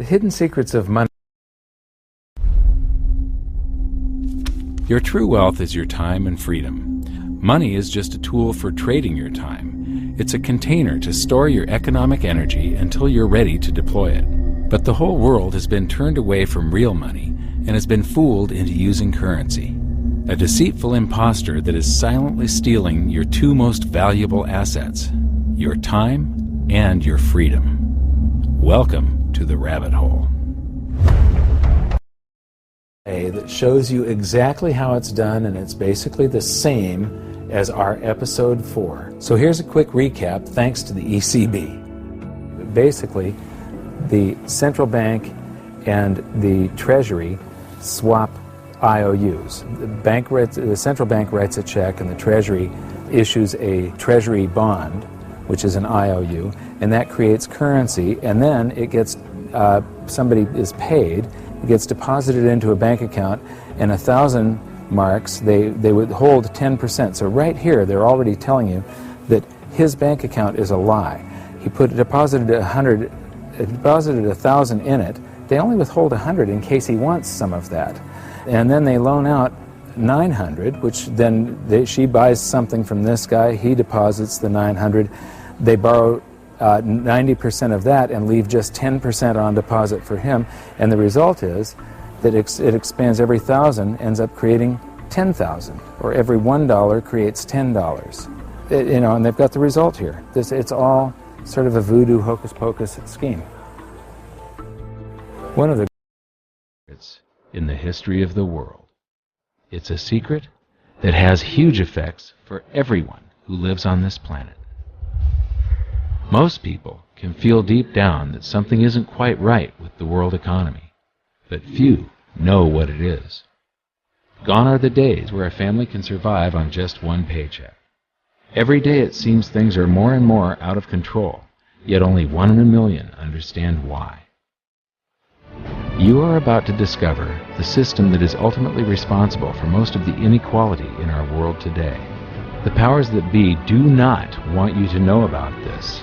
The hidden secrets of money. Your true wealth is your time and freedom. Money is just a tool for trading your time. It's a container to store your economic energy until you're ready to deploy it. But the whole world has been turned away from real money and has been fooled into using currency. A deceitful imposter that is silently stealing your two most valuable assets, your time and your freedom. Welcome to the rabbit hole. That shows you exactly how it's done, and it's basically the same as our episode 4. So here's a quick recap thanks to the ECB. Basically, the central bank and the Treasury swap IOUs. The central bank writes a check and the Treasury issues a Treasury bond, which is an IOU, and that creates currency, and then it gets, somebody is paid, it gets deposited into a bank account, and 1,000 marks, they would hold 10%. So right here, they're already telling you that his bank account is a lie. He deposited 1,000 in it. They only withhold 100 in case he wants some of that. And then they loan out 900, which then she buys something from this guy, he deposits the 900, they borrow 90% of that and leave just 10% on deposit for him, and the result is that it expands. Every 1,000 ends up creating 10,000, or every $1 creates $10. And they've got the result here. It's all sort of a voodoo hocus pocus scheme. One of the secrets in the history of the world. It's a secret that has huge effects for everyone who lives on this planet. Most people can feel deep down that something isn't quite right with the world economy, but few know what it is. Gone are the days where a family can survive on just one paycheck. Every day it seems things are more and more out of control, yet only 1 in a million understand why. You are about to discover the system that is ultimately responsible for most of the inequality in our world today. The powers that be do not want you to know about this,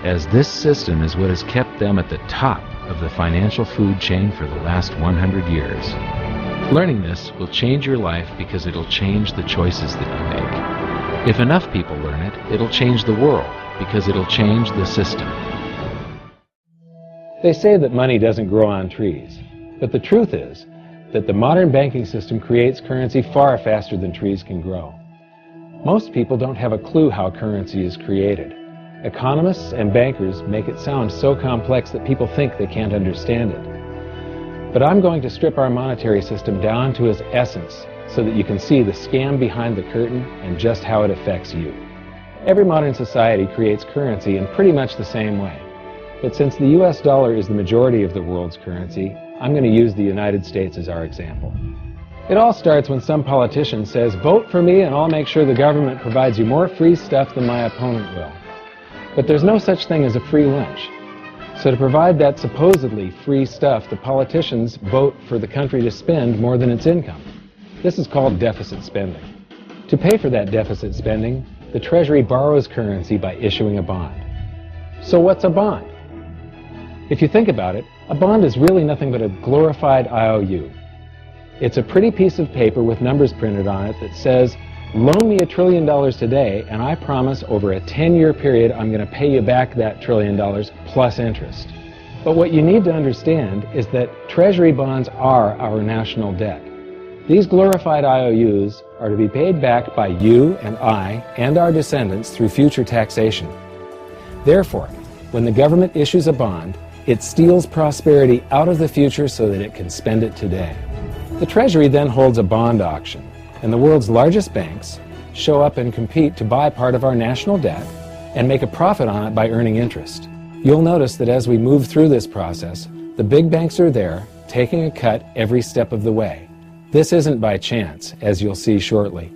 as this system is what has kept them at the top of the financial food chain for the last 100 years. Learning this will change your life because it'll change the choices that you make. If enough people learn it, it'll change the world because it'll change the system. They say that money doesn't grow on trees, but the truth is that the modern banking system creates currency far faster than trees can grow. Most people don't have a clue how currency is created. Economists and bankers make it sound so complex that people think they can't understand it. But I'm going to strip our monetary system down to its essence so that you can see the scam behind the curtain and just how it affects you. Every modern society creates currency in pretty much the same way. But since the US dollar is the majority of the world's currency, I'm going to use the United States as our example. It all starts when some politician says, "Vote for me and I'll make sure the government provides you more free stuff than my opponent will." But there's no such thing as a free lunch. So to provide that supposedly free stuff, the politicians vote for the country to spend more than its income. This is called deficit spending. To pay for that deficit spending, the Treasury borrows currency by issuing a bond. So what's a bond? If you think about it, a bond is really nothing but a glorified IOU. It's a pretty piece of paper with numbers printed on it that says, "Loan me $1 trillion today, and I promise over a 10-year period I'm going to pay you back that $1 trillion plus interest." But what you need to understand is that Treasury bonds are our national debt. These glorified IOUs are to be paid back by you and I and our descendants through future taxation. Therefore, when the government issues a bond, it steals prosperity out of the future so that it can spend it today. The Treasury then holds a bond auction, and the world's largest banks show up and compete to buy part of our national debt and make a profit on it by earning interest. You'll notice that as we move through this process, the big banks are there, taking a cut every step of the way. This isn't by chance, as you'll see shortly.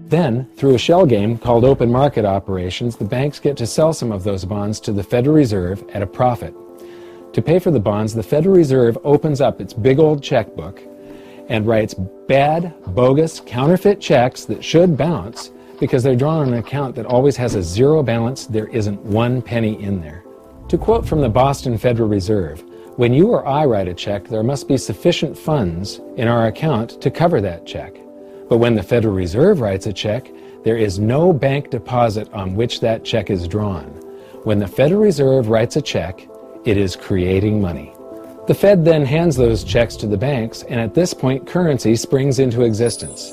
Then, through a shell game called open market operations, the banks get to sell some of those bonds to the Federal Reserve at a profit. To pay for the bonds, the Federal Reserve opens up its big old checkbook and writes bad, bogus, counterfeit checks that should bounce because they're drawn on an account that always has a zero balance. There isn't one penny in there. To quote from the Boston Federal Reserve, When you or I write a check, there must be sufficient funds in our account to cover that check. But when the Federal Reserve writes a check, there is no bank deposit on which that check is drawn. When the Federal Reserve writes a check, it is creating money. The Fed then hands those checks to the banks, and at this point, currency springs into existence.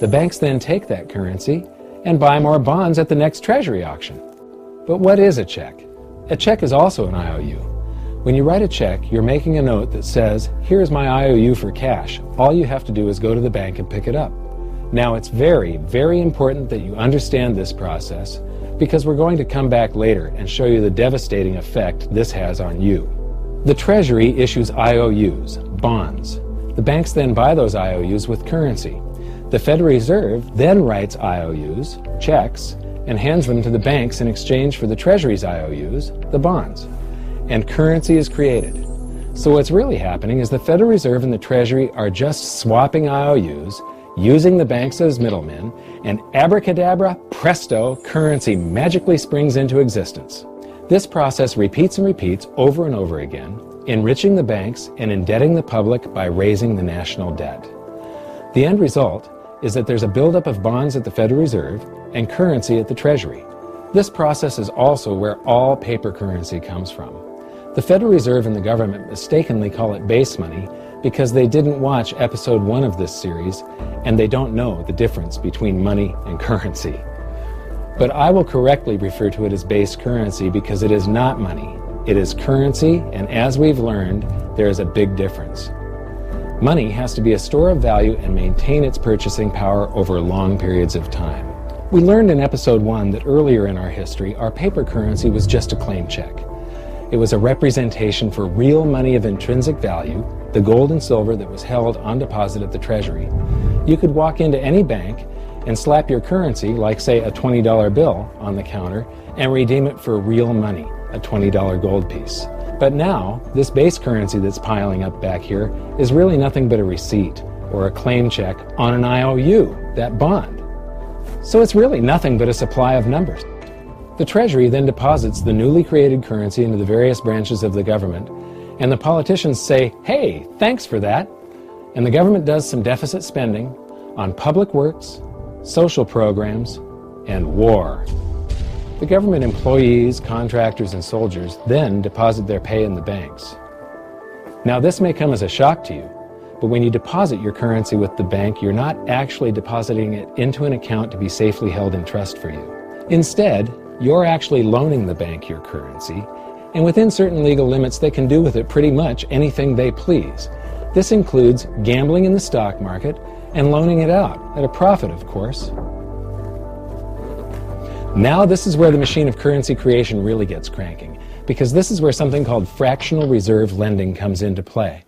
The banks then take that currency and buy more bonds at the next Treasury auction. But what is a check? A check is also an IOU. When you write a check, you're making a note that says, here's my IOU for cash. All you have to do is go to the bank and pick it up. Now, it's very, very important that you understand this process, because we're going to come back later and show you the devastating effect this has on you. The Treasury issues IOUs, bonds. The banks then buy those IOUs with currency. The Federal Reserve then writes IOUs, checks, and hands them to the banks in exchange for the Treasury's IOUs, the bonds. And currency is created. So what's really happening is the Federal Reserve and the Treasury are just swapping IOUs, using the banks as middlemen, and abracadabra, presto, currency magically springs into existence. This process repeats and repeats over and over again, enriching the banks and indebting the public by raising the national debt. The end result is that there's a buildup of bonds at the Federal Reserve and currency at the Treasury. This process is also where all paper currency comes from. The Federal Reserve and the government mistakenly call it base money because they didn't watch episode 1 of this series and they don't know the difference between money and currency. But I will correctly refer to it as base currency because it is not money. It is currency, and as we've learned, there is a big difference. Money has to be a store of value and maintain its purchasing power over long periods of time. We learned in episode 1 that earlier in our history, our paper currency was just a claim check. It was a representation for real money of intrinsic value, the gold and silver that was held on deposit at the Treasury. You could walk into any bank and slap your currency, like say a $20 bill, on the counter and redeem it for real money, a $20 gold piece. But now, this base currency that's piling up back here is really nothing but a receipt or a claim check on an IOU, that bond. So it's really nothing but a supply of numbers. The Treasury then deposits the newly created currency into the various branches of the government, and the politicians say, hey, thanks for that. And the government does some deficit spending on public works, social programs, and war. The government employees, contractors, and soldiers then deposit their pay in the banks. Now, this may come as a shock to you, but when you deposit your currency with the bank, you're not actually depositing it into an account to be safely held in trust for you. Instead, you're actually loaning the bank your currency, and within certain legal limits, they can do with it pretty much anything they please. This includes gambling in the stock market and loaning it out, at a profit, of course. Now this is where the machine of currency creation really gets cranking, because this is where something called fractional reserve lending comes into play.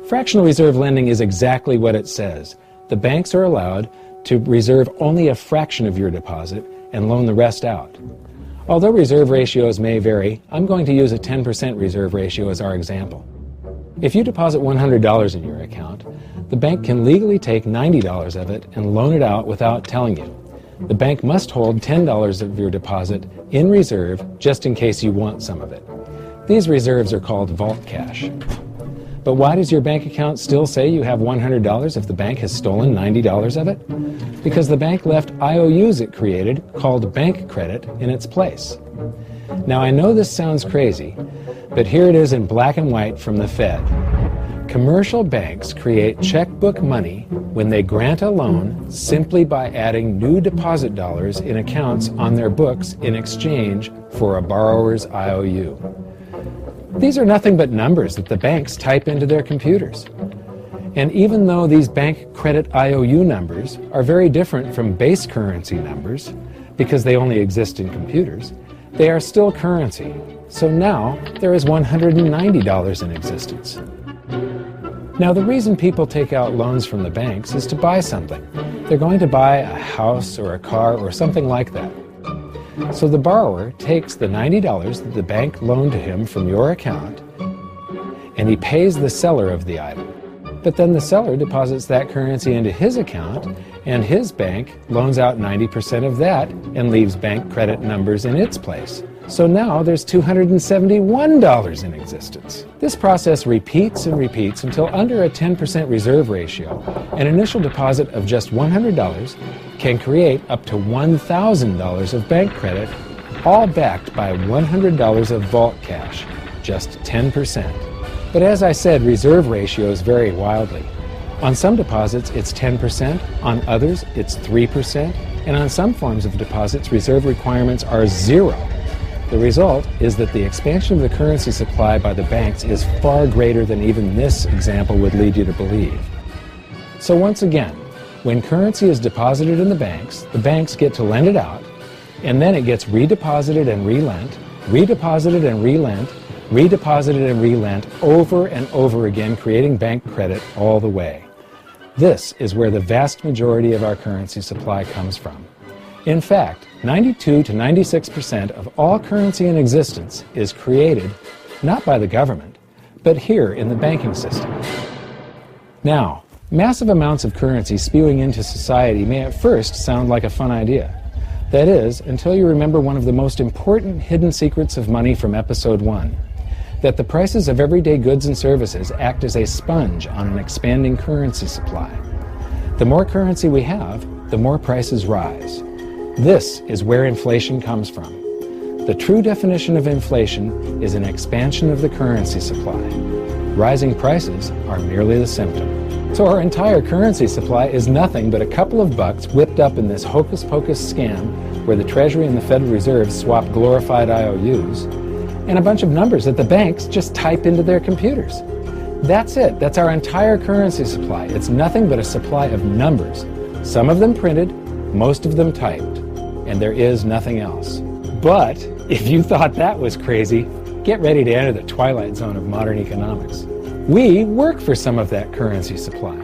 Fractional reserve lending is exactly what it says. The banks are allowed to reserve only a fraction of your deposit and loan the rest out. Although reserve ratios may vary, I'm going to use a 10% reserve ratio as our example. If you deposit $100 in your account, the bank can legally take $90 of it and loan it out without telling you. The bank must hold $10 of your deposit in reserve just in case you want some of it. These reserves are called vault cash. But why does your bank account still say you have $100 if the bank has stolen $90 of it? Because the bank left IOUs it created, called bank credit, in its place. Now I know this sounds crazy, but here it is in black and white from the Fed. Commercial banks create checkbook money when they grant a loan simply by adding new deposit dollars in accounts on their books in exchange for a borrower's IOU. These are nothing but numbers that the banks type into their computers. And even though these bank credit IOU numbers are very different from base currency numbers, because they only exist in computers, they are still currency. So now there is $190 in existence. Now the reason people take out loans from the banks is to buy something. They're going to buy a house or a car or something like that. So the borrower takes the $90 that the bank loaned to him from your account, and he pays the seller of the item. But then the seller deposits that currency into his account, and his bank loans out 90% of that and leaves bank credit numbers in its place. So now there's $271 in existence. This process repeats and repeats until under a 10% reserve ratio, an initial deposit of just $100 can create up to $1,000 of bank credit, all backed by $100 of vault cash, just 10%. But as I said, reserve ratios vary wildly. On some deposits, it's 10%, on others, it's 3%, and on some forms of deposits, reserve requirements are 0. The result is that the expansion of the currency supply by the banks is far greater than even this example would lead you to believe. So once again, when currency is deposited in the banks get to lend it out, and then it gets redeposited and relent, redeposited and relent, redeposited and relent over and over again, creating bank credit all the way. This is where the vast majority of our currency supply comes from. In fact, 92 to 96% of all currency in existence is created not by the government, but here in the banking system. Now, massive amounts of currency spewing into society may at first sound like a fun idea. That is, until you remember one of the most important hidden secrets of money from episode 1, that the prices of everyday goods and services act as a sponge on an expanding currency supply. The more currency we have, the more prices rise. This is where inflation comes from. The true definition of inflation is an expansion of the currency supply. Rising prices are merely the symptom. So our entire currency supply is nothing but a couple of bucks whipped up in this hocus-pocus scam where the Treasury and the Federal Reserve swap glorified IOUs, and a bunch of numbers that the banks just type into their computers. That's it. That's our entire currency supply. It's nothing but a supply of numbers. Some of them printed, most of them typed. And there is nothing else. But if you thought that was crazy, get ready to enter the twilight zone of modern economics. We work for some of that currency supply.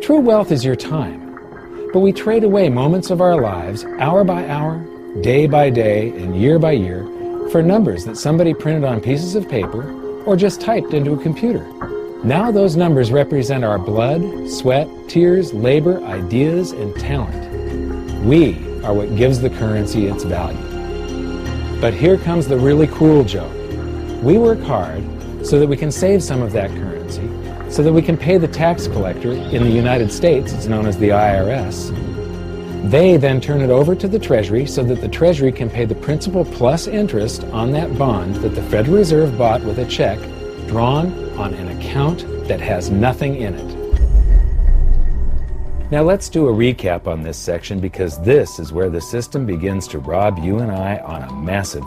True wealth is your time. But we trade away moments of our lives, hour by hour, day by day, and year by year, for numbers that somebody printed on pieces of paper or just typed into a computer. Now those numbers represent our blood, sweat, tears, labor, ideas, and talent. We are what gives the currency its value. But here comes the really cruel joke. We work hard so that we can save some of that currency, so that we can pay the tax collector. In the United States, it's known as the IRS. They then turn it over to the Treasury so that the Treasury can pay the principal plus interest on that bond that the Federal Reserve bought with a check drawn on an account that has nothing in it. Now let's do a recap on this section, because this is where the system begins to rob you and I on a massive